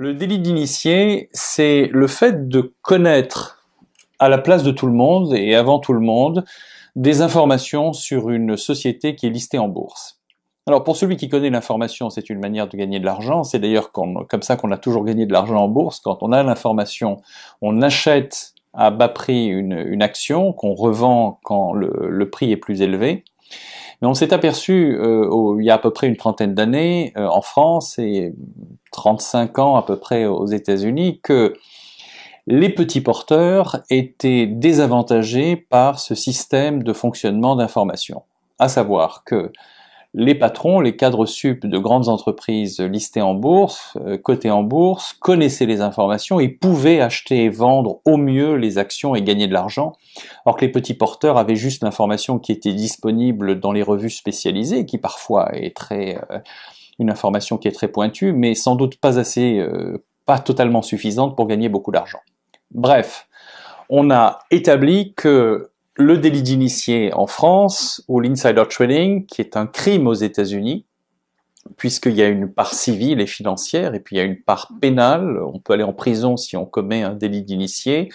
Le délit d'initié, c'est le fait de connaître à la place de tout le monde et avant tout le monde des informations sur une société qui est listée en bourse. Alors pour celui qui connaît l'information, c'est une manière de gagner de l'argent. C'est d'ailleurs comme ça qu'on a toujours gagné de l'argent en bourse. Quand on a l'information, on achète à bas prix une action qu'on revend quand le prix est plus élevé. Mais on s'est aperçu, il y a à peu près une trentaine d'années, en France et 35 ans à peu près aux États-Unis, que les petits porteurs étaient désavantagés par ce système de fonctionnement d'information. À savoir que les patrons, les cadres sup de grandes entreprises listées en bourse, cotées en bourse, connaissaient les informations et pouvaient acheter et vendre au mieux les actions et gagner de l'argent, alors que les petits porteurs avaient juste l'information qui était disponible dans les revues spécialisées, qui parfois est une information qui est très pointue, mais sans doute pas totalement suffisante pour gagner beaucoup d'argent. Bref, on a établi que le délit d'initié en France, ou l'insider trading, qui est un crime aux États-Unis, puisqu'il y a une part civile et financière, et puis il y a une part pénale, on peut aller en prison si on commet un délit d'initié.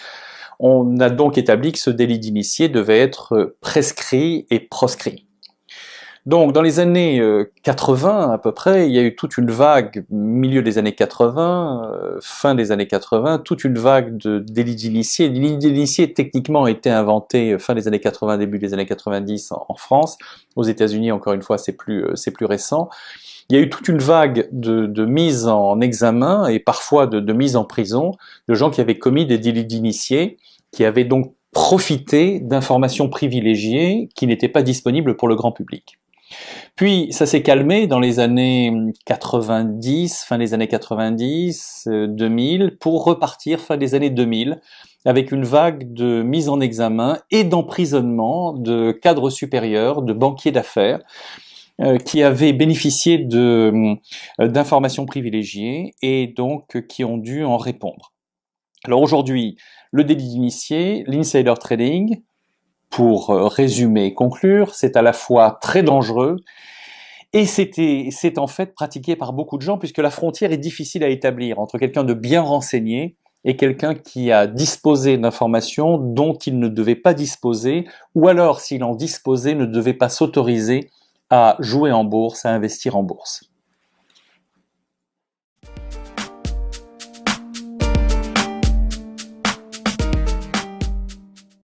On a donc établi que ce délit d'initié devait être prescrit et proscrit. Donc dans les années 80 à peu près, il y a eu toute une vague, milieu des années 80, fin des années 80, toute une vague de délits d'initiés. Les délits d'initiés techniquement a été inventé fin des années 80, début des années 90 en France. Aux États-Unis, encore une fois, c'est plus récent. Il y a eu toute une vague de mise en examen et parfois de mise en prison de gens qui avaient commis des délits d'initiés, qui avaient donc profité d'informations privilégiées qui n'étaient pas disponibles pour le grand public. Puis ça s'est calmé dans les années 90, fin des années 90, 2000, pour repartir fin des années 2000, avec une vague de mise en examen et d'emprisonnement de cadres supérieurs, de banquiers d'affaires, qui avaient bénéficié d'informations privilégiées et donc qui ont dû en répondre. Alors aujourd'hui, le délit d'initié, l'insider trading, pour résumer et conclure, c'est à la fois très dangereux et c'est en fait pratiqué par beaucoup de gens puisque la frontière est difficile à établir entre quelqu'un de bien renseigné et quelqu'un qui a disposé d'informations dont il ne devait pas disposer, ou alors s'il en disposait ne devait pas s'autoriser à jouer en bourse, à investir en bourse.